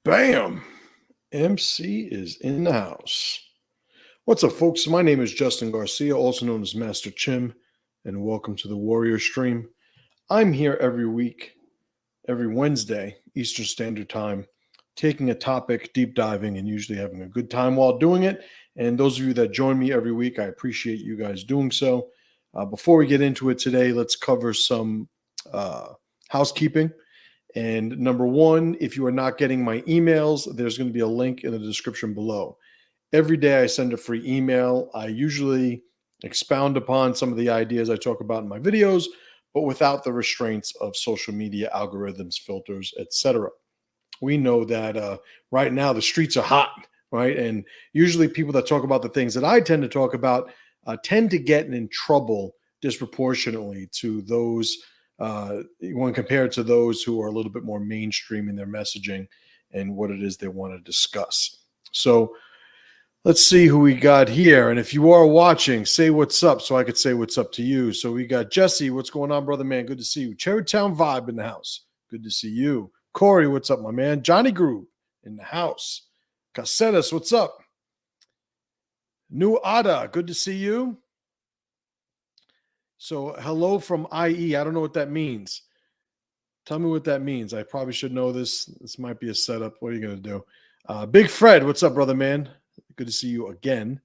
Bam! MC is in the house. What's up, folks? My name is Justin Garcia, also known as Master Chim, and welcome to the Warrior Stream. I'm here every week, every Wednesday, Eastern Standard Time, taking a topic, deep diving, and usually having a good time while doing it. And those of you that join me every week, I appreciate you guys doing so. Before we get into it today, let's cover some housekeeping. And number one, if you are not getting my emails, there's going to be a link in the description below. Every day I send a free email. I usually expound upon some of the ideas I talk about in my videos, but without the restraints of social media algorithms, filters, etc. We know that right now the streets are hot, right? And usually people that talk about the things that I tend to talk about tend to get in trouble disproportionately to those when compared to those who are a little bit more mainstream in their messaging and what it is they want to discuss. So let's see who we got here. And if you are watching, say what's up so I could say what's up to you. So we got Jesse. What's going on, brother, man? Good to see you. Cherrytown Vibe in the house. Good to see you. Corey, what's up, my man? Johnny Groove in the house. Casetas, what's up? New Ada, good to see you. So hello from IE. I don't know what that means. Tell me what that means. I probably should know this. This might be a setup. What are you going to do? Big Fred, what's up, brother, man? Good to see you again.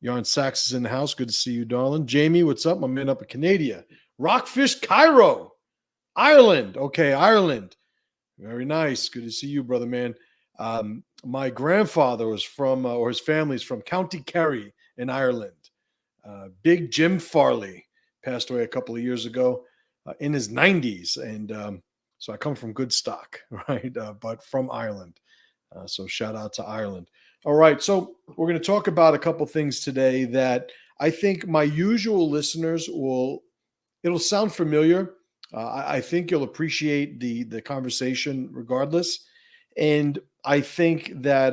Yarn Sachs is in the house. Good to see you, darling. Jamie, what's up? My man up in Canada. Rockfish Cairo, Ireland. Okay, Ireland. Very nice. Good to see you, brother, man. My grandfather was from, or his family's from County Kerry in Ireland. Big Jim Farley passed away a couple of years ago in his 90s. And so I come from good stock, right? But from Ireland. So shout out to Ireland. All right. So we're going to talk about a couple things today that I think my usual listeners it'll sound familiar. I think you'll appreciate the conversation regardless. And I think that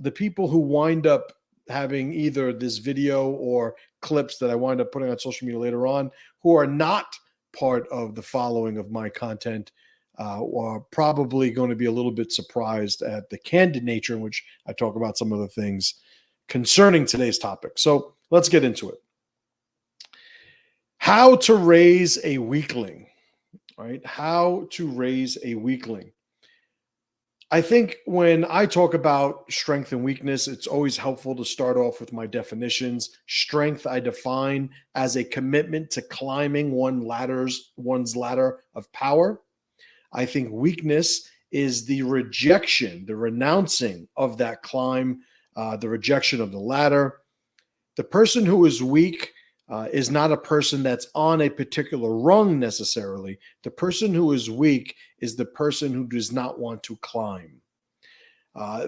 the people who wind up having either this video or clips that I wind up putting on social media later on who are not part of the following of my content are probably going to be a little bit surprised at the candid nature in which I talk about some of the things concerning today's topic. So let's get into it. How to raise a weakling, right? How to raise a weakling. I think when I talk about strength and weakness, it's always helpful to start off with my definitions. Strength, I define as a commitment to climbing one's ladder of power. I think weakness is the rejection, the renouncing of that climb, the rejection of the ladder. The person who is weak is not a person that's on a particular rung necessarily. The person who is weak is the person who does not want to climb.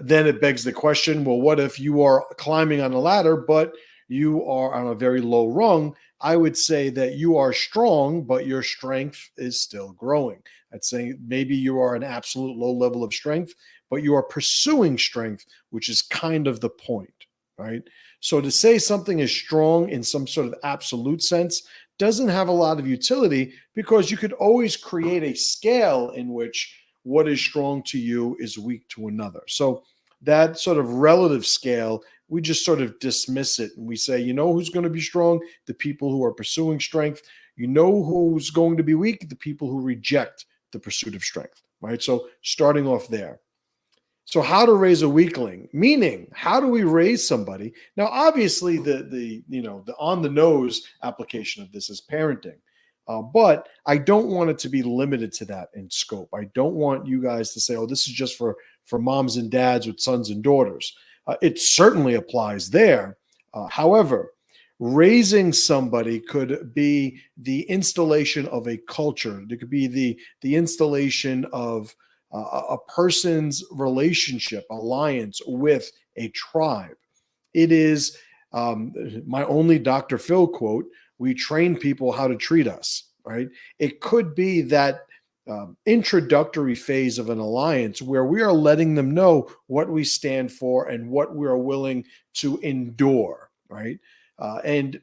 Then it begs the question, well, what if you are climbing on a ladder, but you are on a very low rung? I would say that you are strong, but your strength is still growing. I'd say maybe you are an absolute low level of strength, but you are pursuing strength, which is kind of the point, right? So to say something is strong in some sort of absolute sense doesn't have a lot of utility because you could always create a scale in which what is strong to you is weak to another. So that sort of relative scale, we just sort of dismiss it and we say, you know who's going to be strong? The people who are pursuing strength. You know who's going to be weak? The people who reject the pursuit of strength, right? So starting off there. So how to raise a weakling, meaning how do we raise somebody? Now, obviously the on the nose application of this is parenting. But I don't want it to be limited to that in scope. I don't want you guys to say, oh, this is just for moms and dads with sons and daughters. It certainly applies there. However, raising somebody could be the installation of a culture. It could be the installation of a person's relationship, alliance with a tribe. It is my only Dr. Phil quote, we train people how to treat us, right? It could be that introductory phase of an alliance where we are letting them know what we stand for and what we are willing to endure, right? And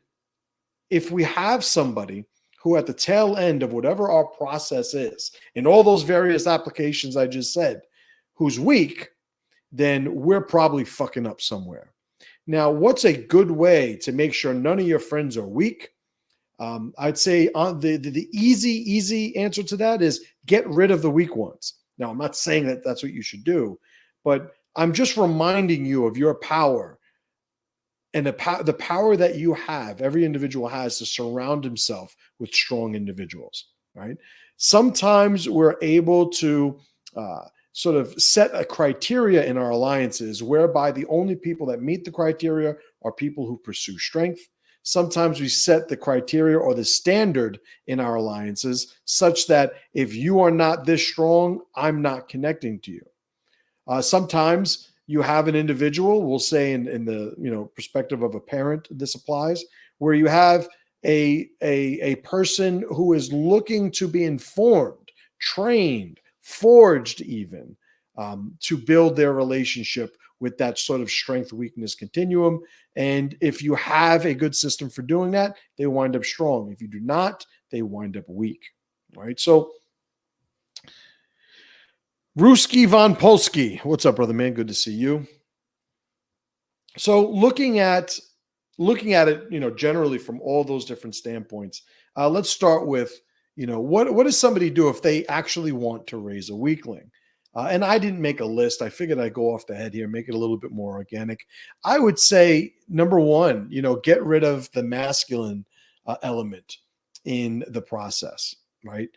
if we have somebody who at the tail end of whatever our process is, in all those various applications I just said, who's weak, then we're probably fucking up somewhere. Now, what's a good way to make sure none of your friends are weak? I'd say on the easy answer to that is get rid of the weak ones. Now, I'm not saying that that's what you should do, but I'm just reminding you of your power and the power that you have, every individual has, to surround himself with strong individuals, right? Sometimes we're able to sort of set a criteria in our alliances whereby the only people that meet the criteria are people who pursue strength. Sometimes we set the criteria or the standard in our alliances such that if you are not this strong, I'm not connecting to you. Sometimes you have an individual, we'll say in the perspective of a parent, this applies, where you have a person who is looking to be informed, trained, forged even, to build their relationship with that sort of strength weakness continuum. And if you have a good system for doing that, they wind up strong. If you do not, they wind up weak. All right. So Ruski von Polski, what's up, brother man? Good to see you. So looking at it, generally from all those different standpoints, let's start with, what does somebody do if they actually want to raise a weakling? And I didn't make a list. I figured I'd go off the head here, make it a little bit more organic. I would say, number one, get rid of the masculine element in the process, right?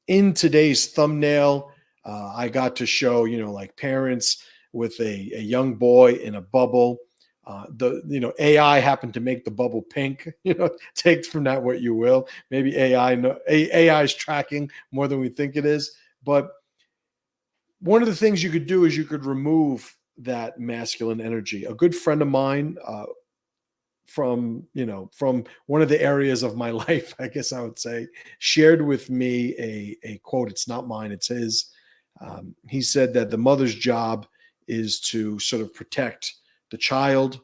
In today's thumbnail, I got to show, like parents with a young boy in a bubble. AI happened to make the bubble pink. Take from that what you will. Maybe AI is tracking more than we think it is. But one of the things you could do is you could remove that masculine energy. A good friend of mine, from one of the areas of my life, I guess I would say, shared with me a quote. It's not mine, it's his. He said that the mother's job is to sort of protect the child.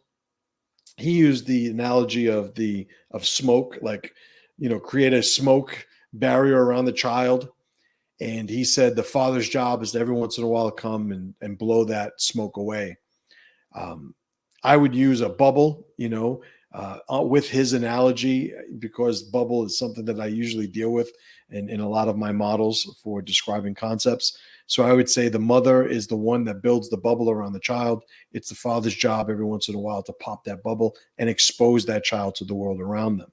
He used the analogy of smoke, like, create a smoke barrier around the child. And he said the father's job is to every once in a while come and blow that smoke away. I would use a bubble, with his analogy, because bubble is something that I usually deal with in a lot of my models for describing concepts. So I would say the mother is the one that builds the bubble around the child. It's the father's job every once in a while to pop that bubble and expose that child to the world around them,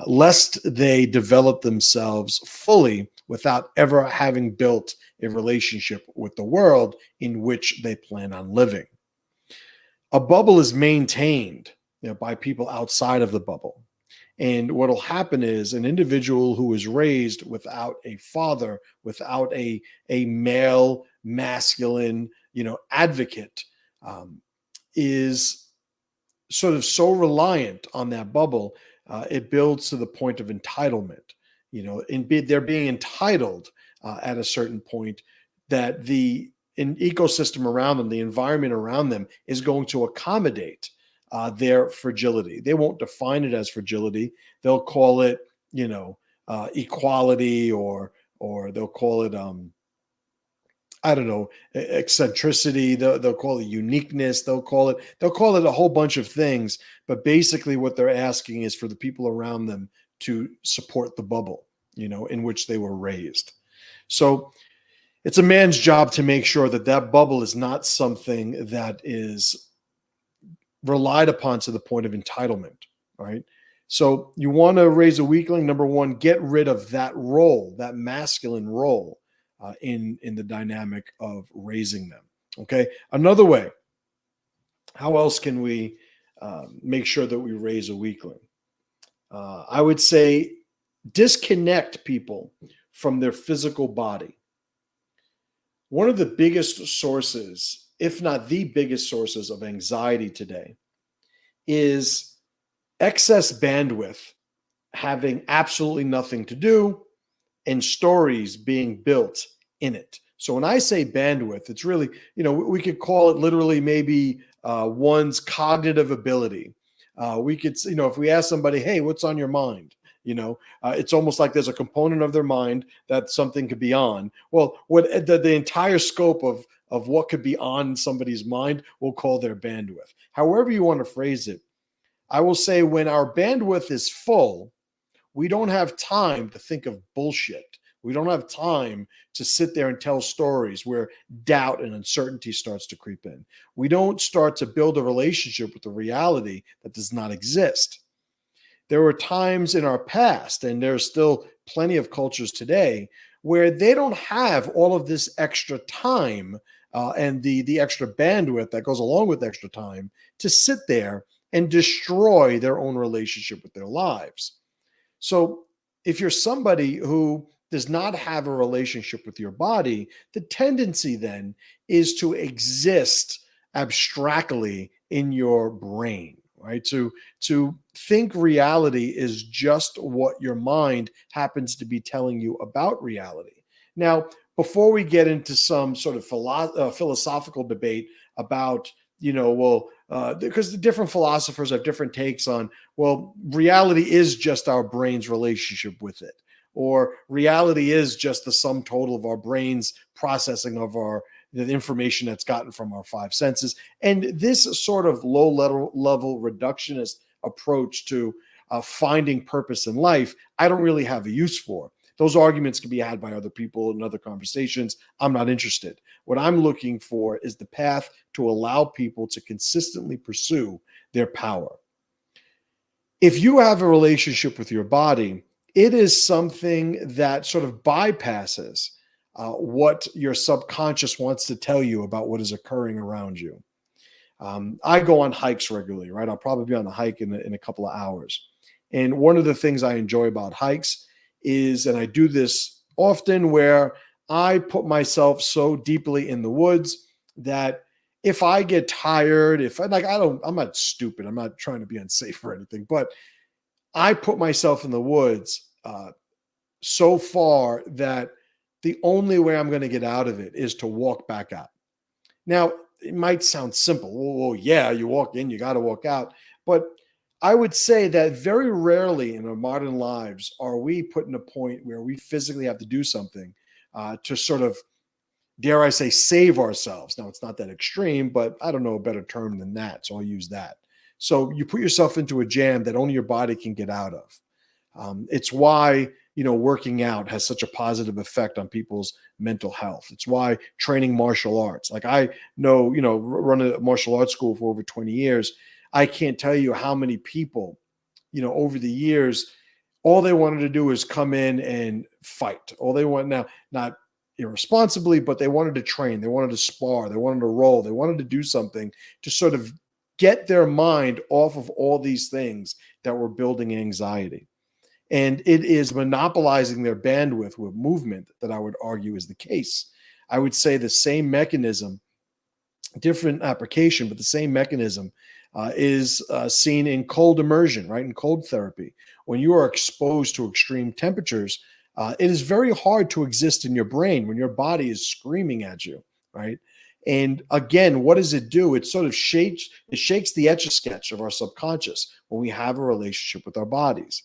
lest they develop themselves fully without ever having built a relationship with the world in which they plan on living. A bubble is maintained, by people outside of the bubble. And what will happen is an individual who is raised without a father, without a male, masculine, advocate, is sort of so reliant on that bubble, it builds to the point of entitlement. They're being entitled at a certain point that the ecosystem around them, the environment around them, is going to accommodate their fragility. They won't define it as fragility. They'll call it, equality, or they'll call it, I don't know, eccentricity. They'll call it uniqueness. They'll call it a whole bunch of things. But basically, what they're asking is for the people around them to support the bubble, in which they were raised. So it's a man's job to make sure that that bubble is not something that is relied upon to the point of entitlement, right? So you want to raise a weakling. Number one, get rid of that role, that masculine role, in the dynamic of raising them. Okay. Another way, how else can we make sure that we raise a weakling? I would say disconnect people from their physical body. One of the biggest sources, if not the biggest sources, of anxiety today is excess bandwidth having absolutely nothing to do and stories being built in it. So when I say bandwidth, it's really, we could call it literally maybe one's cognitive ability. We could, if we ask somebody, hey, what's on your mind? It's almost like there's a component of their mind that something could be on. Well, what the entire scope of what could be on somebody's mind, we'll call their bandwidth. However you want to phrase it, I will say when our bandwidth is full, we don't have time to think of bullshit. We don't have time to sit there and tell stories where doubt and uncertainty starts to creep in. We don't start to build a relationship with the reality that does not exist. There were times in our past, and there's still plenty of cultures today, where they don't have all of this extra time and the extra bandwidth that goes along with extra time to sit there and destroy their own relationship with their lives. So if you're somebody who does not have a relationship with your body, the tendency then is to exist abstractly in your brain, right? To think reality is just what your mind happens to be telling you about reality. Now, before we get into some sort of philosophical debate about, because the different philosophers have different takes on, well, reality is just our brain's relationship with it, or reality is just the sum total of our brain's processing of the information that's gotten from our five senses. And this sort of low level reductionist approach to finding purpose in life, I don't really have a use for. Those arguments can be had by other people in other conversations. I'm not interested. What I'm looking for is the path to allow people to consistently pursue their power. If you have a relationship with your body, it is something that sort of bypasses what your subconscious wants to tell you about what is occurring around you. I go on hikes regularly, right? I'll probably be on a hike in a couple of hours. And one of the things I enjoy about hikes is, and I do this often, where I put myself so deeply in the woods that if I get tired, I'm not stupid. I'm not trying to be unsafe or anything, but I put myself in the woods so far that the only way I'm going to get out of it is to walk back out. Now, it might sound simple. Well, yeah, you walk in, you got to walk out. But I would say that very rarely in our modern lives are we put in a point where we physically have to do something to sort of, dare I say, save ourselves. Now, it's not that extreme, but I don't know a better term than that, so I'll use that. So you put yourself into a jam that only your body can get out of. It's why, working out has such a positive effect on people's mental health. It's why training martial arts, like I know, run a martial arts school for over 20 years. I can't tell you how many people, over the years, all they wanted to do is come in and fight. All they want now, not irresponsibly, but they wanted to train. They wanted to spar. They wanted to roll. They wanted to do something to sort of get their mind off of all these things that were building anxiety. And it is monopolizing their bandwidth with movement that I would argue is the case. I would say the same mechanism, different application, but the same mechanism is seen in cold immersion, right? In cold therapy. When you are exposed to extreme temperatures, it is very hard to exist in your brain when your body is screaming at you, right? And again, what does it do? It sort of shakes the etch-a-sketch of our subconscious when we have a relationship with our bodies.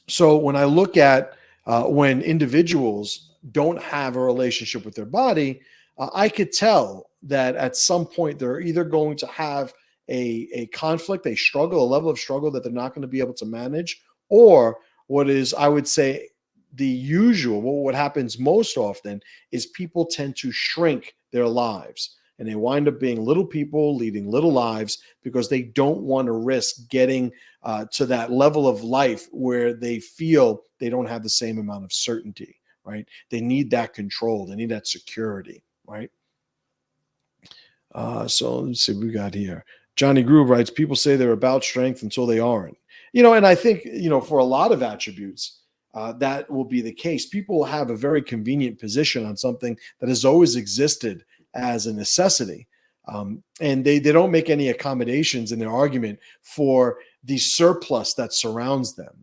So when I look at when individuals don't have a relationship with their body, I could tell that at some point they're either going to have a conflict, a struggle, a level of struggle that they're not going to be able to manage, or what is, I would say, the usual, what happens most often is people tend to shrink their lives. And they wind up being little people leading little lives because they don't want to risk getting to that level of life where they feel they don't have the same amount of certainty, right? They need that control. They need that security, right? So let's see what we got here. Johnny Groove writes, people say they're about strength until they aren't. And I think, for a lot of attributes, that will be the case. People will have a very convenient position on something that has always existed as a necessity. And they don't make any accommodations in their argument for the surplus that surrounds them.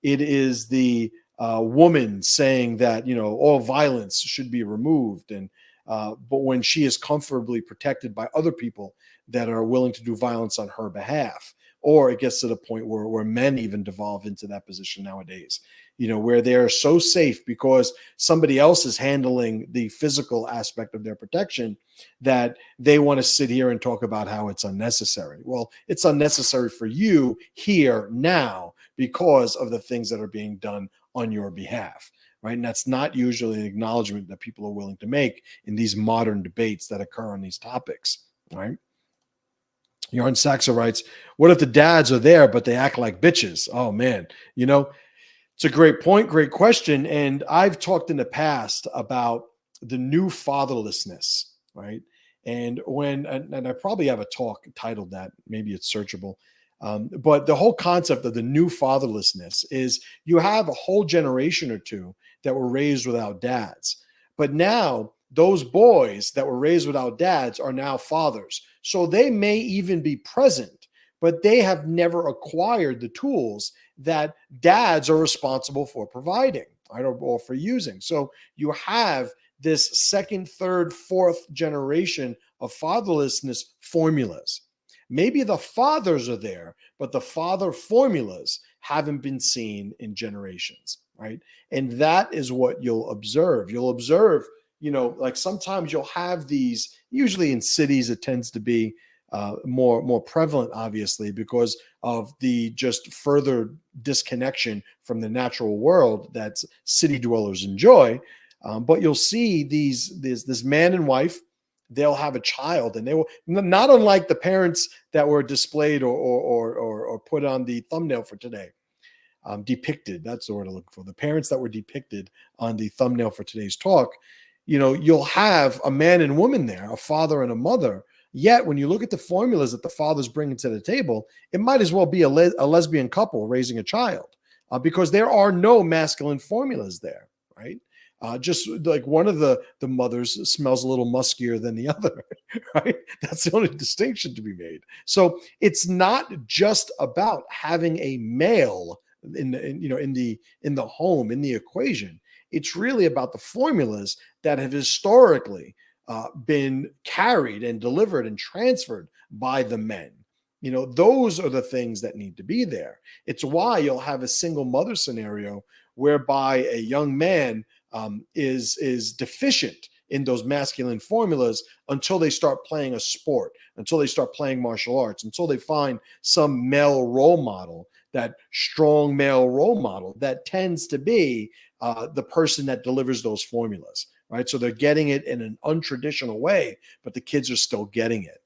It is the woman saying that, all violence should be removed. And but when she is comfortably protected by other people that are willing to do violence on her behalf, or it gets to the point where men even devolve into that position nowadays, where they're so safe because somebody else is handling the physical aspect of their protection, that they want to sit here and talk about how it's unnecessary. Well, it's unnecessary for you here now because of the things that are being done on your behalf, right? And that's not usually an acknowledgement that people are willing to make in these modern debates that occur on these topics, right? Yarn Saxa writes, what if the dads are there, but they act like bitches? Oh, man. It's a great point, great question. And I've talked in the past about the new fatherlessness, right? And I probably have a talk titled that, maybe it's searchable. But the whole concept of the new fatherlessness is you have a whole generation or two that were raised without dads. But now those boys that were raised without dads are now fathers. So they may even be present, but they have never acquired the tools that dads are responsible for providing, right, or for using. So you have this second, third, fourth generation of fatherlessness formulas. Maybe the fathers are there, but the father formulas haven't been seen in generations, right? And that is what you'll observe. You'll observe, like sometimes you'll have these, usually in cities, it tends to be more prevalent, obviously, because of the just further disconnection from the natural world that city dwellers enjoy. But you'll see this man and wife, they'll have a child, and they will, not unlike the parents that were displayed or put on the thumbnail for today. Depicted, that's the word I'm looking for. The parents that were depicted on the thumbnail for today's talk, you'll have a man and woman there, a father and a mother. Yet when you look at the formulas that the father's bringing to the table, it might as well be a lesbian couple raising a child, because there are no masculine formulas there, right? Just like one of the mothers smells a little muskier than the other, right? That's the only distinction to be made. So it's not just about having a male in the home, in the equation. It's really about the formulas that have historically been carried and delivered and transferred by the men. Those are the things that need to be there. It's why you'll have a single mother scenario whereby a young man is deficient in those masculine formulas until they start playing a sport, until they start playing martial arts, until they find some male role model, that strong male role model that tends to be the person that delivers those formulas, right? So they're getting it in an untraditional way, but the kids are still getting it.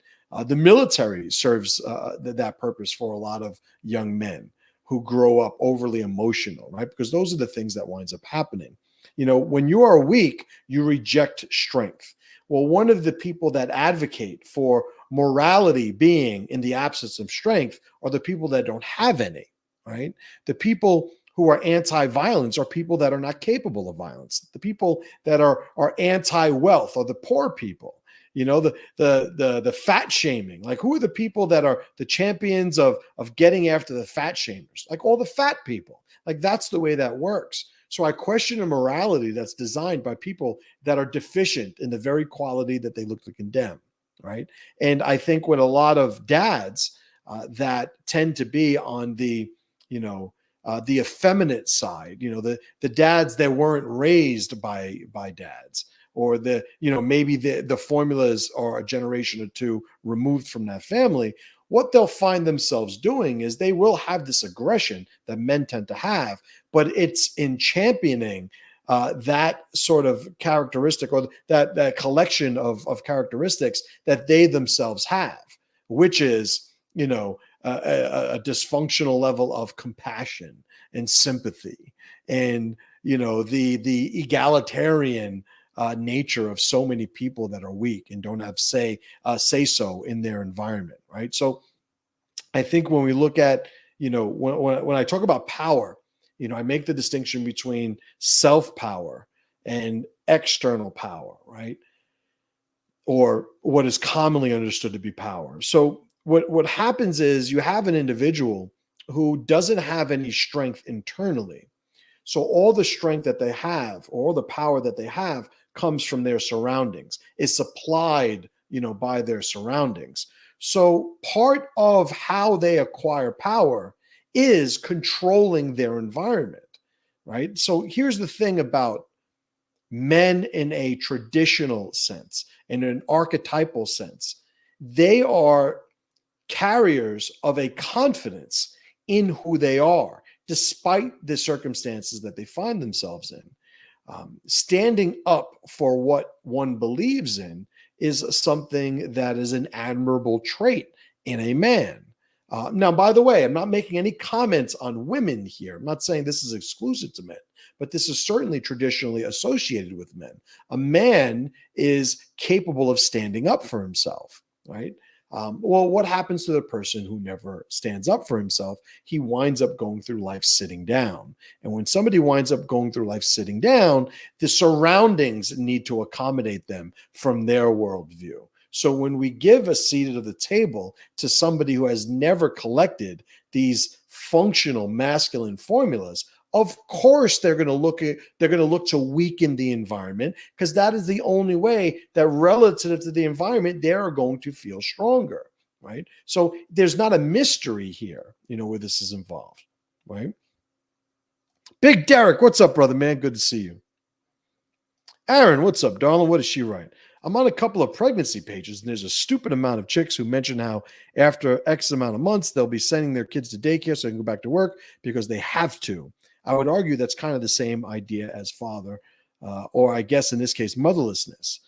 The military serves that purpose for a lot of young men who grow up overly emotional, right? Because those are the things that winds up happening. When you are weak, you reject strength. Well, one of the people that advocate for morality being in the absence of strength are the people that don't have any, right? The people who are anti-violence are people that are not capable of violence. The people that are anti-wealth are the poor people. The fat shaming. Like, who are the people that are the champions of getting after the fat shamers? Like all the fat people. Like, that's the way that works. So I question a morality that's designed by people that are deficient in the very quality that they look to condemn, right? And I think with a lot of dads that tend to be on the effeminate side, the dads that weren't raised by dads, or maybe the formulas are a generation or two removed from that family. What they'll find themselves doing is they will have this aggression that men tend to have, but it's in championing that sort of characteristic, or that collection of characteristics that they themselves have, which is, a dysfunctional level of compassion and sympathy, and, the egalitarian nature of so many people that are weak and don't have say so in their environment, right? So I think when we look at, when I talk about power, I make the distinction between self-power and external power, right? Or what is commonly understood to be power. So what happens is you have an individual who doesn't have any strength internally. So all the strength that they have, or all the power that they have, comes from their surroundings. It's supplied, by their surroundings. So part of how they acquire power is controlling their environment, right? So here's the thing about men in a traditional sense, in an archetypal sense. They are carriers of a confidence in who they are, despite the circumstances that they find themselves in. Standing up for what one believes in is something that is an admirable trait in a man. Now, by the way, I'm not making any comments on women here. I'm not saying this is exclusive to men, but this is certainly traditionally associated with men. A man is capable of standing up for himself, right? Well, what happens to the person who never stands up for himself? He winds up going through life sitting down. And when somebody winds up going through life sitting down, the surroundings need to accommodate them from their worldview. So when we give a seat at the table to somebody who has never collected these functional masculine formulas, of course they're going to look to weaken the environment, because that is the only way that relative to the environment they are going to feel stronger, right? So there's not a mystery here, where this is involved, right? Big Derek, what's up, brother, man? Good to see you. Aaron, what's up, darling? What does she write? I'm on a couple of pregnancy pages, and there's a stupid amount of chicks who mention how after X amount of months, they'll be sending their kids to daycare so they can go back to work because they have to. I would argue that's kind of the same idea as father, or I guess in this case, motherlessness,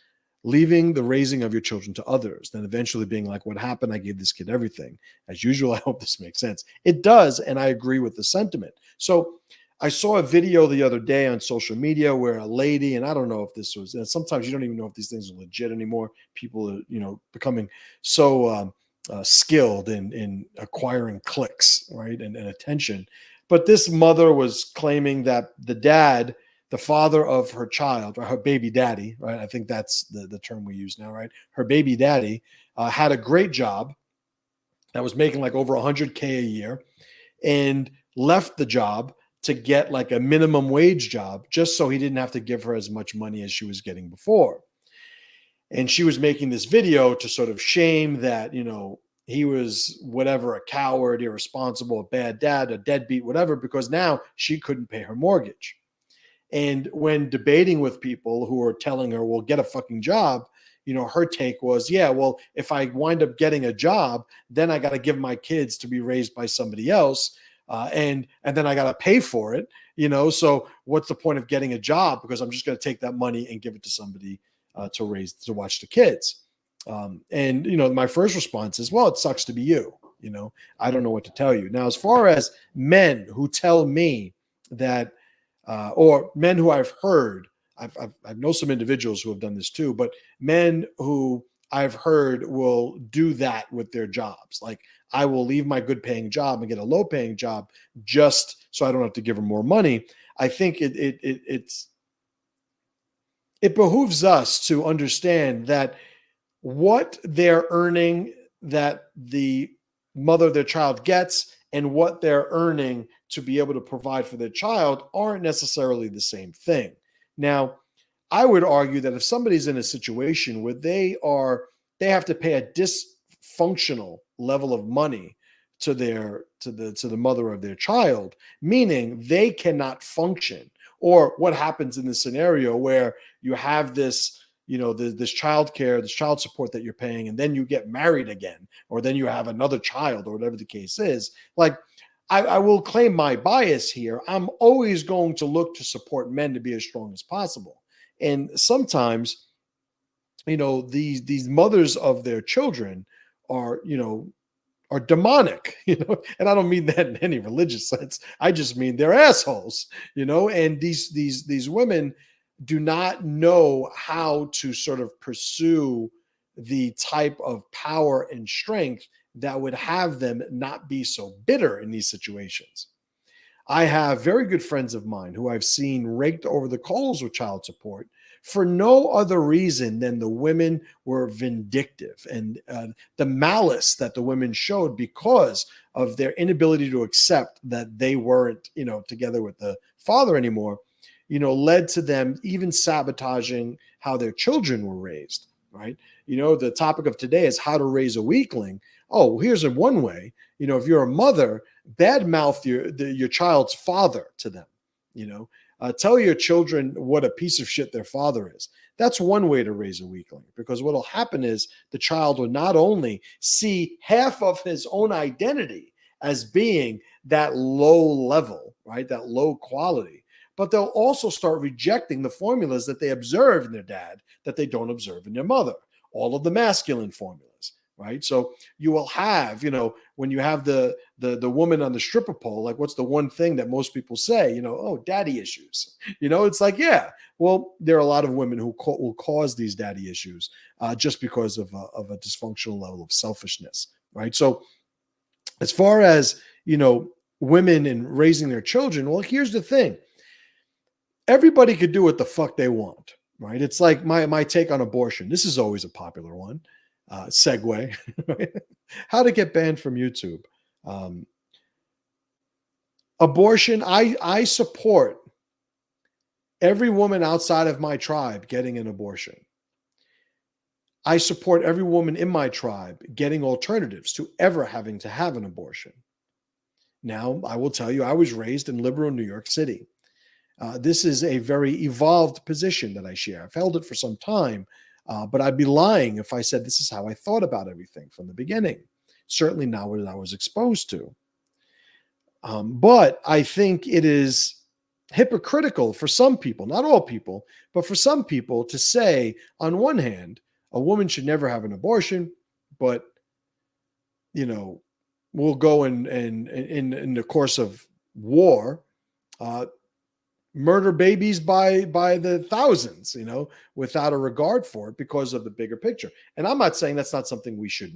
leaving the raising of your children to others, then eventually being like, what happened? I gave this kid everything. As usual, I hope this makes sense. It does, and I agree with the sentiment. So I saw a video the other day on social media where a lady, and I don't know if this was, and sometimes you don't even know if these things are legit anymore. People are, becoming so skilled in acquiring clicks, right, and attention. But this mother was claiming that the father of her child, or her baby daddy, right? I think that's the term we use now, right? Her baby daddy had a great job that was making like over $100K a year, and left the job to get like a minimum wage job just so he didn't have to give her as much money as she was getting before. And she was making this video to sort of shame that, he was whatever, a coward, irresponsible, a bad dad, a deadbeat, whatever, because now she couldn't pay her mortgage. And when debating with people who are telling her, well, get a fucking job, her take was, yeah, well, if I wind up getting a job, then I got to give my kids to be raised by somebody else. And then I got to pay for it, so what's the point of getting a job? Because I'm just going to take that money and give it to somebody to watch the kids. And my first response is, well, it sucks to be you. I don't know what to tell you. Now, as far as men who tell me that, or men who I've heard, I know some individuals who have done this too, but men who I've heard will do that with their jobs. Like, I will leave my good paying job and get a low paying job just so I don't have to give them more money. I think it behooves us to understand that what they're earning, that the mother of their child gets, and what they're earning to be able to provide for their child aren't necessarily the same thing. Now, I would argue that if somebody's in a situation where they have to pay a dysfunctional level of money to the mother of their child, meaning they cannot function, or what happens in this scenario where you have this, this child care, this child support that you're paying, and then you get married again, or then you have another child, or whatever the case is. Like, I will claim my bias here. I'm always going to look to support men to be as strong as possible. And sometimes, these mothers of their children are demonic, and I don't mean that in any religious sense. I just mean they're assholes, and these women do not know how to sort of pursue the type of power and strength that would have them not be so bitter in these situations. I have very good friends of mine who I've seen raked over the coals with child support for no other reason than the women were vindictive, and the malice that the women showed because of their inability to accept that they weren't, together with the father anymore, led to them even sabotaging how their children were raised. right? The topic of today is how to raise a weakling. Oh, here's a one way. If you're a mother, badmouth your child's father to them. Tell your children what a piece of shit their father is. That's one way to raise a weakling, because what will happen is the child will not only see half of his own identity as being that low level, right? That low quality, but they'll also start rejecting the formulas that they observe in their dad that they don't observe in their mother, all of the masculine formulas, right? So you will have, when you have the woman on the stripper pole, like, what's the one thing that most people say? Oh, daddy issues. It's like, yeah, well, there are a lot of women who will cause these daddy issues just because of a dysfunctional level of selfishness, right? So as far as, women and raising their children, well, here's the thing. Everybody could do what the fuck they want, right? It's like my take on abortion. This is always a popular one. Segue. How to get banned from YouTube. Abortion, I support every woman outside of my tribe getting an abortion. I support every woman in my tribe getting alternatives to ever having to have an abortion. Now, I will tell you, I was raised in liberal New York City. This is a very evolved position that I share. I've held it for some time, but I'd be lying if I said this is how I thought about everything from the beginning. Certainly not what I was exposed to. But I think it is hypocritical for some people, not all people, but for some people to say, on one hand, a woman should never have an abortion, but, we'll go in the course of war, murder babies by the thousands, without a regard for it because of the bigger picture. And I'm not saying that's not something we should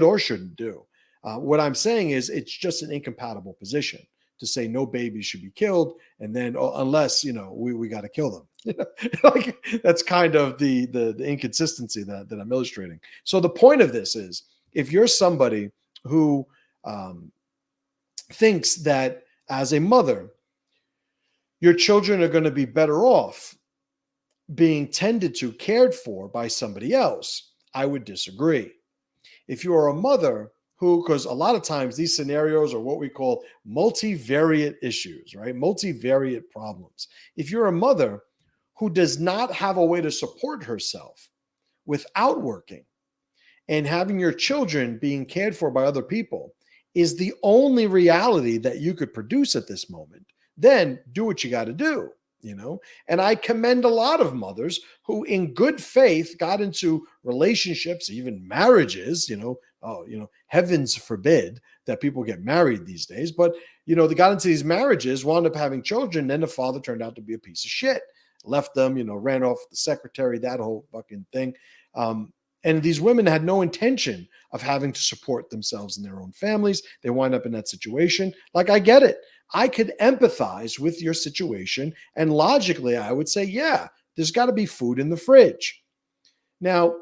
or shouldn't do. What I'm saying is it's just an incompatible position to say no babies should be killed, and then unless we got to kill them. Like, that's kind of the inconsistency that I'm illustrating. So the point of this is, if you're somebody who thinks that as a mother, your children are going to be better off being tended to, cared for by somebody else, I would disagree. If you are a mother because a lot of times these scenarios are what we call multivariate issues, right? Multivariate problems. If you're a mother who does not have a way to support herself without working, and having your children being cared for by other people is the only reality that you could produce at this moment, then do what you got to do, And I commend a lot of mothers who in good faith got into relationships, even marriages, heavens forbid that people get married these days. But, they got into these marriages, wound up having children. Then the father turned out to be a piece of shit, left them, ran off with the secretary, that whole fucking thing. And these women had no intention of having to support themselves and their own families. They wind up in that situation. Like, I get it. I could empathize with your situation. And logically, I would say, yeah, there's got to be food in the fridge. Now,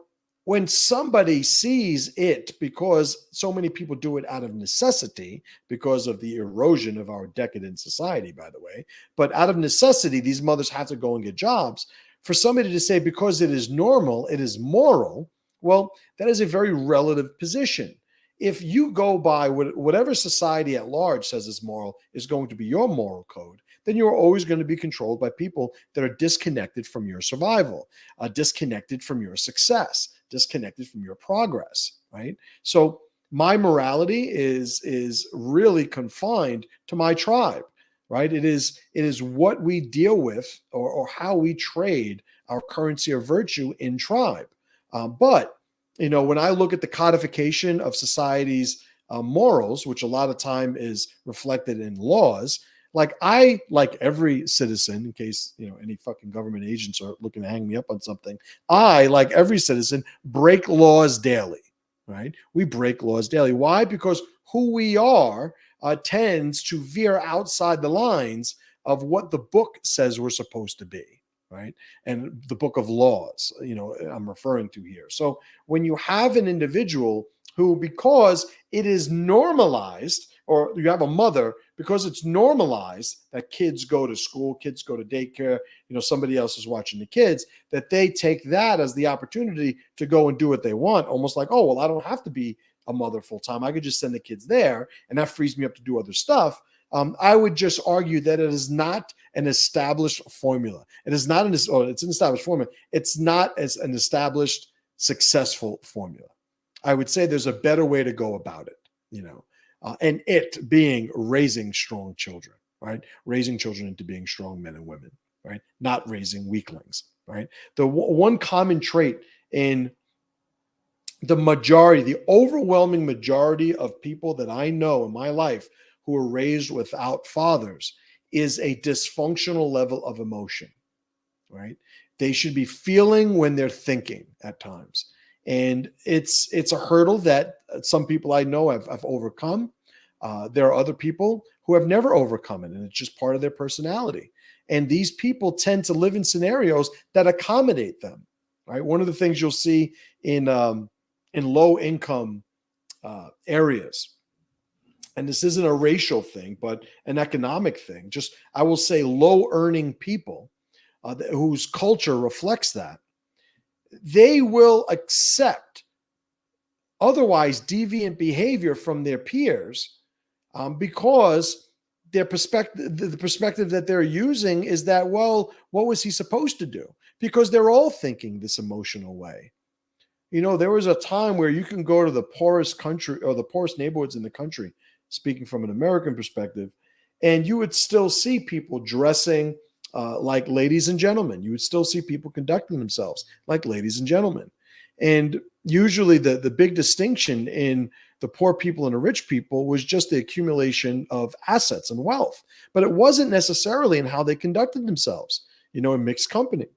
when somebody sees it, because so many people do it out of necessity, because of the erosion of our decadent society, by the way, but out of necessity, these mothers have to go and get jobs. For somebody to say, because it is normal, it is moral, well, that is a very relative position. If you go by whatever society at large says is moral is going to be your moral code, then you're always going to be controlled by people that are disconnected from your survival, disconnected from your success, disconnected from your progress, right? So my morality is really confined to my tribe, right? It is what we deal with or how we trade our currency of virtue in tribe. But, when I look at the codification of society's morals, which a lot of time is reflected in laws, like every citizen, in case, any fucking government agents are looking to hang me up on something, I, like every citizen, break laws daily, right? We break laws daily. Why? Because who we are tends to veer outside the lines of what the book says we're supposed to be, right? And the book of laws, I'm referring to here. So when you have an individual who, because it is normalized, or you have a mother, because it's normalized that kids go to school, kids go to daycare, somebody else is watching the kids, that they take that as the opportunity to go and do what they want, almost like, oh, well, I don't have to be a mother full time. I could just send the kids there, and that frees me up to do other stuff. I would just argue that it is not an established formula. It is not it's an established formula. It's not as an established successful formula. I would say there's a better way to go about it, and it being raising strong children, right? Raising children into being strong men and women, right? Not raising weaklings, right? The one common trait in the overwhelming majority of people that I know in my life who are raised without fathers is a dysfunctional level of emotion, right? They should be feeling when they're thinking at times. And it's a hurdle that some people I know have overcome. There are other people who have never overcome it, and it's just part of their personality. And these people tend to live in scenarios that accommodate them, right? One of the things you'll see in low income areas, and this isn't a racial thing, but an economic thing, just I will say low earning people whose culture reflects that, they will accept otherwise deviant behavior from their peers because their perspective, the perspective that they're using is that, well, what was he supposed to do? Because they're all thinking this emotional way. There was a time where you can go to the poorest country or the poorest neighborhoods in the country, speaking from an American perspective, and you would still see people dressing like ladies and gentlemen. You would still see people conducting themselves like ladies and gentlemen. And usually the big distinction in the poor people and the rich people was just the accumulation of assets and wealth. But it wasn't necessarily in how they conducted themselves, in mixed company.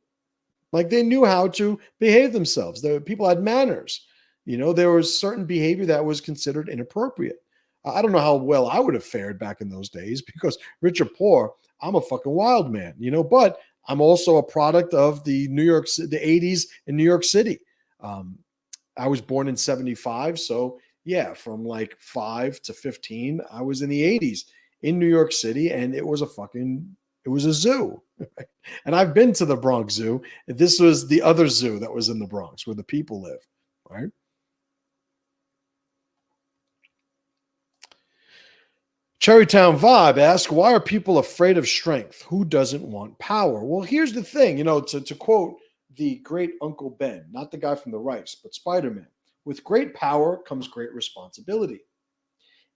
Like they knew how to behave themselves. People had manners. There was certain behavior that was considered inappropriate. I don't know how well I would have fared back in those days because rich or poor, I'm a fucking wild man, but I'm also a product of the 80s in New York City. I was born in 75. So yeah, from like 5 to 15, I was in the 80s in New York City, and it was a zoo. Right? And I've been to the Bronx Zoo. This was the other zoo that was in the Bronx where the people live, right? Cherrytown Vibe asks, why are people afraid of strength? Who doesn't want power? Well, here's the thing, to quote the great Uncle Ben, not the guy from the Rice, but Spider-Man, with great power comes great responsibility.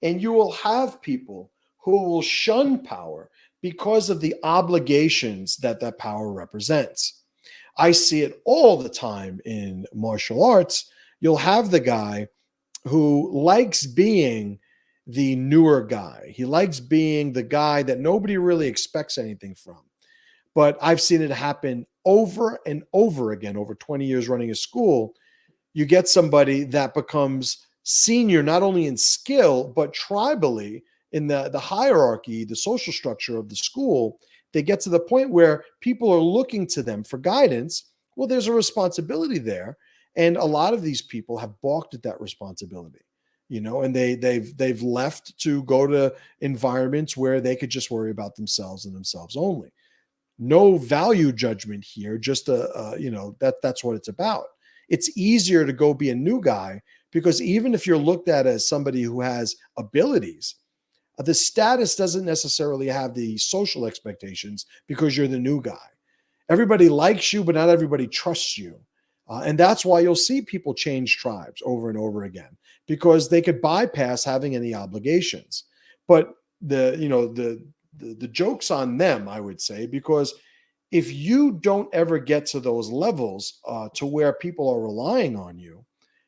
And you will have people who will shun power because of the obligations that power represents. I see it all the time in martial arts. You'll have the guy who likes being the newer guy. He likes being the guy that nobody really expects anything from. But I've seen it happen over and over again over 20 years running a school. You get somebody that becomes senior not only in skill, but tribally in the hierarchy, the social structure of the school. They get to the point where people are looking to them for guidance. Well, there's a responsibility there. And a lot of these people have balked at that responsibility, and they've left to go to environments where they could just worry about themselves and themselves only. No value judgment here, just that's what it's about. It's easier to go be a new guy because even if you're looked at as somebody who has abilities, the status doesn't necessarily have the social expectations because you're the new guy. Everybody likes you, but not everybody trusts you. And that's why you'll see people change tribes over and over again, because they could bypass having any obligations. But the joke's on them, I would say, because if you don't ever get to those levels to where people are relying on you,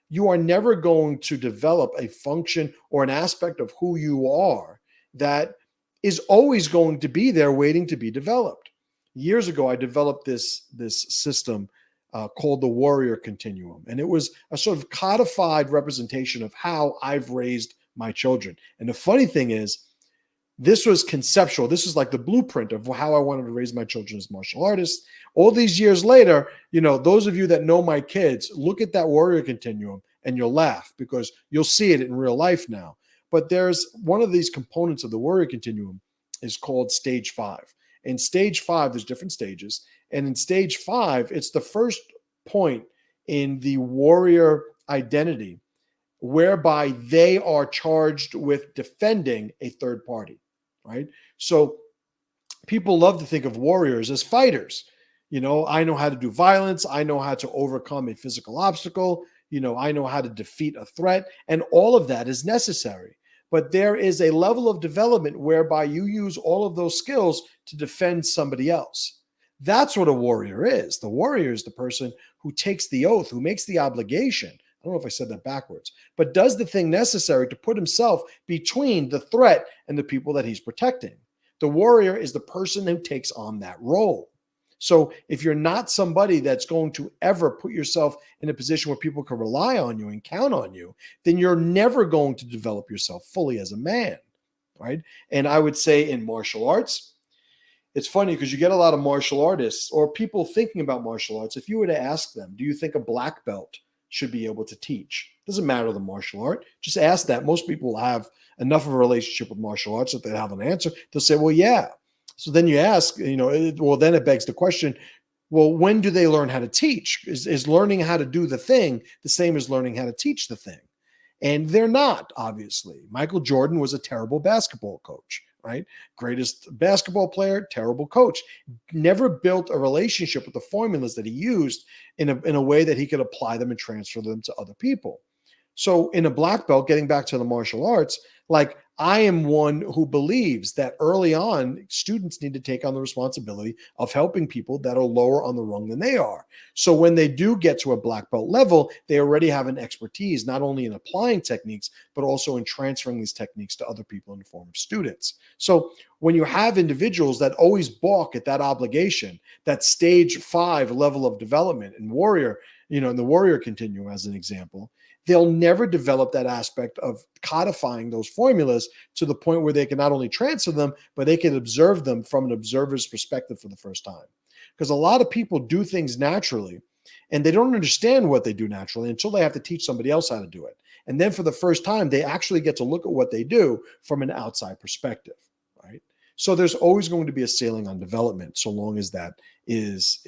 you are never going to develop a function or an aspect of who you are that is always going to be there waiting to be developed. Years ago, I developed this system called the Warrior Continuum. And it was a sort of codified representation of how I've raised my children. And the funny thing is, This was conceptual. This is like the blueprint of how I wanted to raise my children as martial artists. All these years later, those of you that know my kids, look at that warrior continuum and you'll laugh because you'll see it in real life now. But there's one of these components of the warrior continuum is called stage 5. In stage 5, there's different stages. And in stage 5, it's the first point in the warrior identity whereby they are charged with defending a third party, right? So people love to think of warriors as fighters. I know how to do violence. I know how to overcome a physical obstacle. I know how to defeat a threat. And all of that is necessary. But there is a level of development whereby you use all of those skills to defend somebody else. That's what a warrior is. The warrior is the person who takes the oath, who makes the obligation. I don't know if I said that backwards, but does the thing necessary to put himself between the threat and the people that he's protecting. The warrior is the person who takes on that role. So if you're not somebody that's going to ever put yourself in a position where people can rely on you and count on you, then you're never going to develop yourself fully as a man, right? And I would say in martial arts, it's funny because you get a lot of martial artists or people thinking about martial arts. If you were to ask them, do you think a black belt should be able to teach? Doesn't matter the martial art. Just ask that. Most people have enough of a relationship with martial arts that they have an answer. They'll say, well, yeah. So then you ask, then it begs the question, well, when do they learn how to teach? Is learning how to do the thing the same as learning how to teach the thing? And they're not, obviously. Michael Jordan was a terrible basketball coach, right? Greatest basketball player, terrible coach. Never built a relationship with the formulas that he used in a way that he could apply them and transfer them to other people. So in a black belt, getting back to the martial arts, like I am one who believes that early on, students need to take on the responsibility of helping people that are lower on the rung than they are. So when they do get to a black belt level, they already have an expertise, not only in applying techniques, but also in transferring these techniques to other people in the form of students. So when you have individuals that always balk at that obligation, that stage 5 level of development in warrior, in the warrior continuum as an example, they'll never develop that aspect of codifying those formulas to the point where they can not only transfer them, but they can observe them from an observer's perspective for the first time. Because a lot of people do things naturally, and they don't understand what they do naturally until they have to teach somebody else how to do it. And then for the first time, they actually get to look at what they do from an outside perspective, right? So there's always going to be a ceiling on development, so long as that is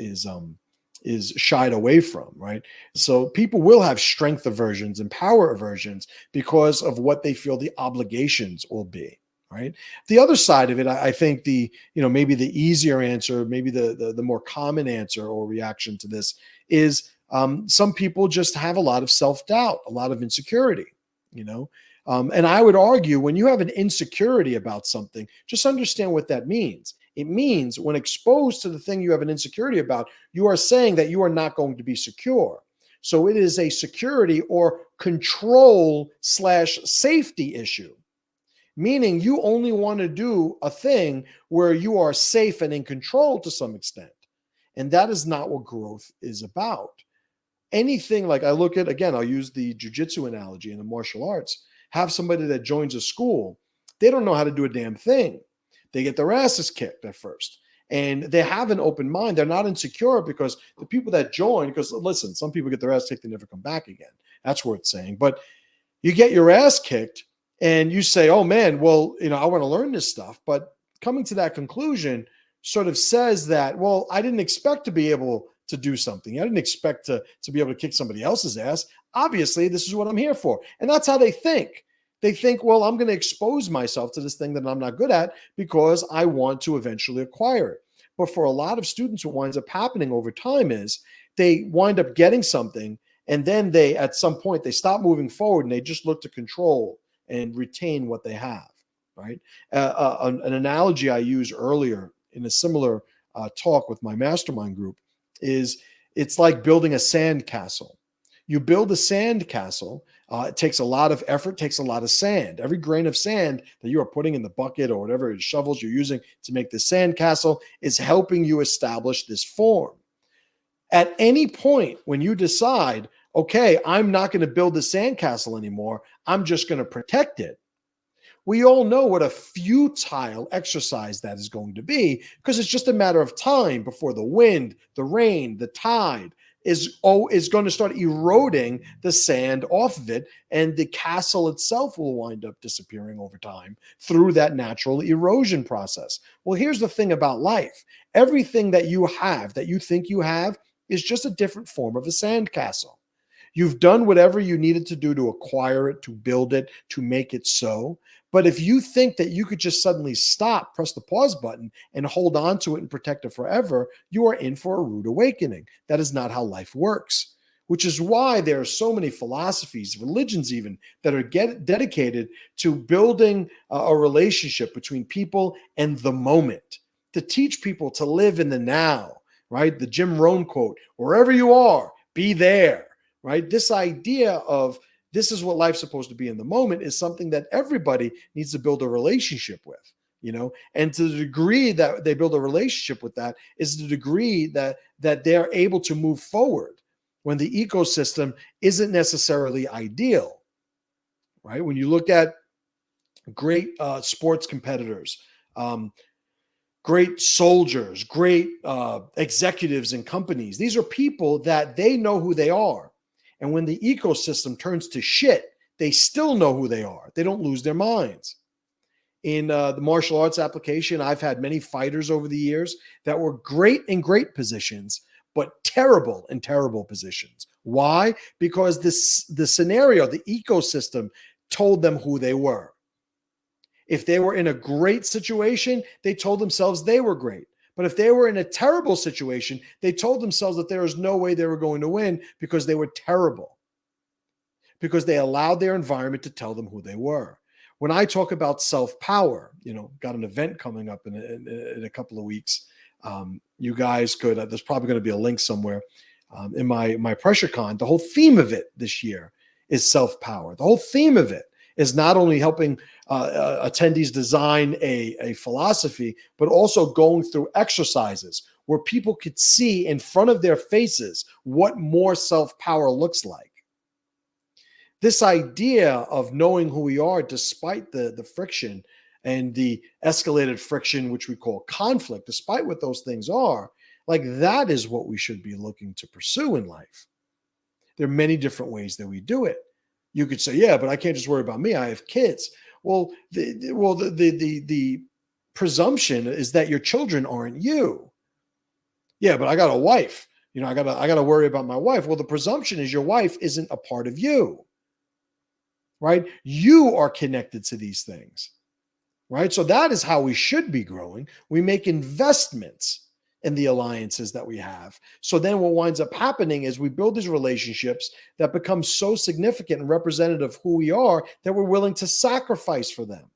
shied away from, right? So people will have strength aversions and power aversions because of what they feel the obligations will be, right? The other side of it, I think maybe the easier answer, maybe the more common answer or reaction to this is some people just have a lot of self-doubt, a lot of insecurity, and I would argue when you have an insecurity about something, just understand what that means. It means when exposed to the thing you have an insecurity about, you are saying that you are not going to be secure. So it is a security or control/safety issue, meaning you only want to do a thing where you are safe and in control to some extent. And that is not what growth is about. Anything like I look at, again, I'll use the jiu-jitsu analogy in the martial arts, have somebody that joins a school, they don't know how to do a damn thing. They get their asses kicked at first. And they have an open mind. They're not insecure because the people that join, because listen, some people get their ass kicked and never come back again. That's worth saying. But you get your ass kicked and you say, oh man, well, I want to learn this stuff. But coming to that conclusion sort of says that, well, I didn't expect to be able to do something. I didn't expect to be able to kick somebody else's ass. Obviously, this is what I'm here for. And that's how they think. They think, well, I'm going to expose myself to this thing that I'm not good at because I want to eventually acquire it. But for a lot of students, what winds up happening over time is they wind up getting something, and then at some point, they stop moving forward and they just look to control and retain what they have, right? An analogy I used earlier in a similar talk with my mastermind group is it's like building a sand castle. You build a sand castle. It takes a lot of effort, takes a lot of sand. Every grain of sand that you are putting in the bucket or whatever shovels you're using to make the sand castle is helping you establish this form. At any point when you decide, okay, I'm not going to build the sand castle anymore, I'm just going to protect it. We all know what a futile exercise that is going to be, because it's just a matter of time before the wind, the rain, the tide is going to start eroding the sand off of it, and the castle itself will wind up disappearing over time through that natural erosion process. Well, here's the thing about life. Everything that you have, that you think you have, is just a different form of a sandcastle. You've done whatever you needed to do to acquire it, to build it, to make it so. But if you think that you could just suddenly stop, press the pause button, and hold on to it and protect it forever, you are in for a rude awakening. That is not how life works, which is why there are so many philosophies, religions even, that are dedicated to building a relationship between people and the moment, to teach people to live in the now, right? The Jim Rohn quote, wherever you are, be there. Right? This idea of this is what life's supposed to be in the moment is something that everybody needs to build a relationship with, and to the degree that they build a relationship with that is the degree that they're able to move forward when the ecosystem isn't necessarily ideal, right? When you look at great sports competitors, great soldiers, great executives in companies, these are people that they know who they are. And when the ecosystem turns to shit, they still know who they are. They don't lose their minds. In the martial arts application, I've had many fighters over the years that were great in great positions, but terrible in terrible positions. Why? Because the scenario, the ecosystem told them who they were. If they were in a great situation, they told themselves they were great. But if they were in a terrible situation, they told themselves that there was no way they were going to win because they were terrible, because they allowed their environment to tell them who they were. When I talk about self-power, got an event coming up in a couple of weeks. You guys could, there's probably going to be a link somewhere in my Pressure Con. The whole theme of it this year is self-power. The whole theme of it is not only helping attendees design a philosophy, but also going through exercises where people could see in front of their faces what more self-power looks like. This idea of knowing who we are despite the friction and the escalated friction, which we call conflict, despite what those things are, like that is what we should be looking to pursue in life. There are many different ways that we do it. You could say, yeah, but I can't just worry about me. I have kids. Well, the presumption is that your children aren't you. Yeah, but I got a wife. I gotta worry about my wife. Well, the presumption is your wife isn't a part of you, right? You are connected to these things, right? So that is how we should be growing. We make investments in the alliances that we have. So then what winds up happening is we build these relationships that become so significant and representative of who we are that we're willing to sacrifice for them.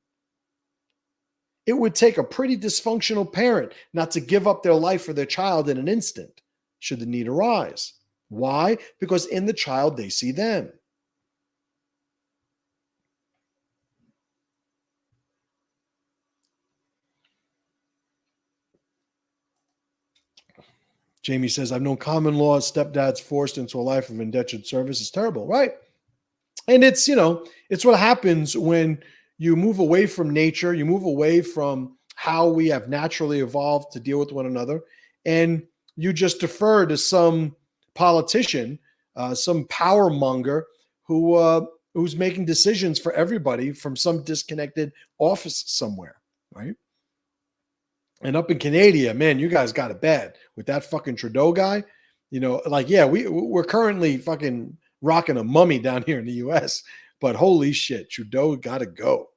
It would take a pretty dysfunctional parent not to give up their life for their child in an instant, should the need arise. Why? Because in the child, they see them. Jamie says, I've known common law stepdads forced into a life of indentured service. It's terrible, right? And it's, it's what happens when you move away from nature, you move away from how we have naturally evolved to deal with one another, and you just defer to some politician, some power monger who's making decisions for everybody from some disconnected office somewhere, right? And up in Canada, man, you guys got it bad with that fucking Trudeau guy. We're currently fucking rocking a mummy down here in the US, but holy shit, Trudeau got to go.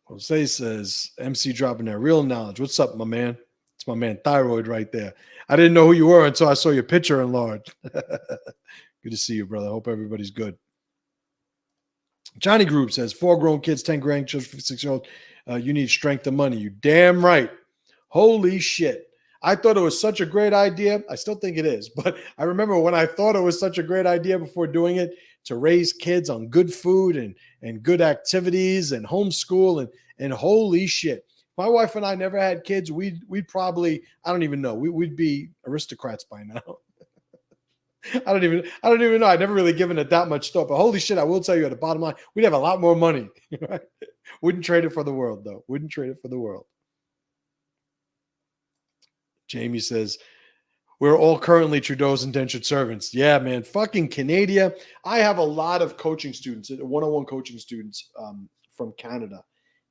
Jose says, MC dropping that real knowledge. What's up, my man? It's my man Thyroid right there. I didn't know who you were until I saw your picture enlarged. Good to see you, brother. Hope everybody's good. Johnny Group says, 4 grown kids, 10 grandchildren, 56-year-old. You need strength and money. You damn right. Holy shit. I thought it was such a great idea. I still think it is. But I remember when I thought it was such a great idea before doing it, to raise kids on good food and good activities and homeschool and holy shit. My wife and I never had kids. We'd probably, I don't even know, we'd be aristocrats by now. I don't even know. I've never really given it that much thought, but holy shit, I will tell you at the bottom line, we'd have a lot more money. Right? Wouldn't trade it for the world, though. Wouldn't trade it for the world. Jamie says, we're all currently Trudeau's indentured servants. Yeah, man. Fucking Canada. I have a lot of coaching students, one-on-one coaching students from Canada.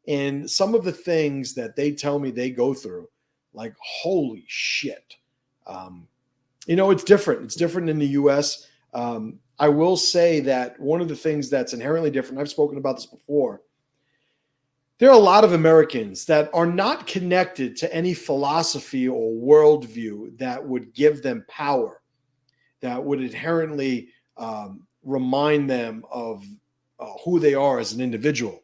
And some of the things that they tell me they go through, like, holy shit. It's different. It's different in the U.S. I will say that one of the things that's inherently different, I've spoken about this before, there are a lot of Americans that are not connected to any philosophy or worldview that would give them power, that would inherently remind them of who they are as an individual.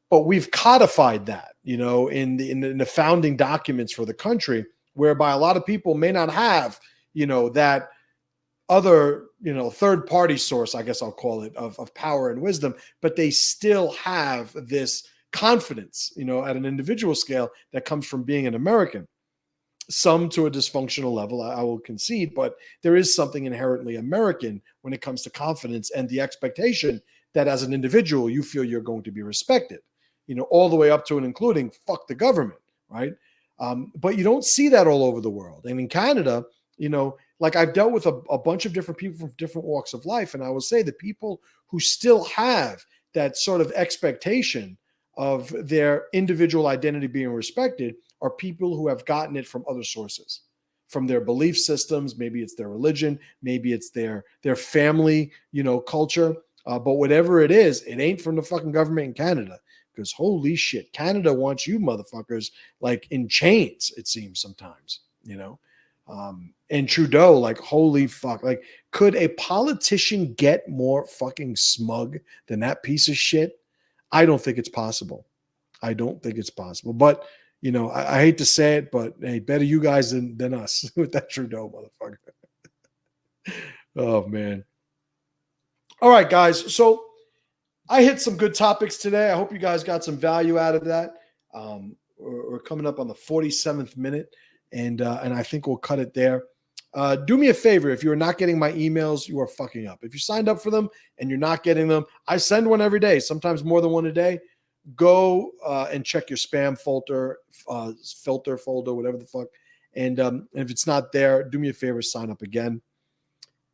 But we've codified that, in the founding documents for the country, whereby a lot of people may not have, that other, third party source, I guess I'll call it, of power and wisdom, but they still have this confidence, at an individual scale that comes from being an American. Some to a dysfunctional level, I will concede, but there is something inherently American when it comes to confidence and the expectation that as an individual, you feel you're going to be respected, all the way up to and including fuck the government, right? But you don't see that all over the world. And in Canada, like I've dealt with a bunch of different people from different walks of life. And I will say the people who still have that sort of expectation of their individual identity being respected are people who have gotten it from other sources, from their belief systems. Maybe it's their religion, maybe it's their family, culture. But whatever it is, it ain't from the fucking government in Canada, because holy shit, Canada wants you motherfuckers like in chains, it seems sometimes, and Trudeau, like, holy fuck, like, could a politician get more fucking smug than that piece of shit? I don't think it's possible. I don't think it's possible. But, I hate to say it, but hey, better you guys than us with that Trudeau motherfucker. Oh, man. All right, guys. So I hit some good topics today. I hope you guys got some value out of that. We're coming up on the 47th minute, and I think we'll cut it there. Do me a favor. If you're not getting my emails, you are fucking up. If you signed up for them and you're not getting them, I send one every day, sometimes more than one a day. Go and check your spam filter folder, whatever the fuck. And if it's not there, do me a favor, sign up again.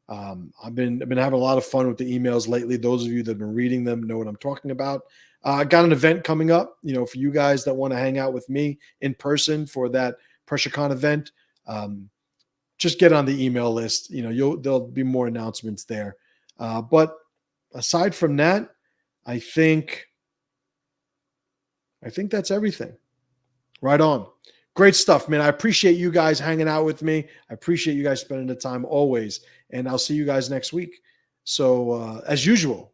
I've been having a lot of fun with the emails lately. Those of you that have been reading them know what I'm talking about. I got an event coming up, for you guys that want to hang out with me in person for that PressureCon event. Just get on the email list. There'll be more announcements there. But aside from that, I think that's everything. Right on. Great stuff, man. I appreciate you guys hanging out with me. I appreciate you guys spending the time always. And I'll see you guys next week. So as usual,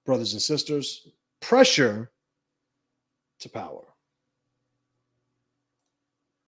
brothers and sisters, pressure to power.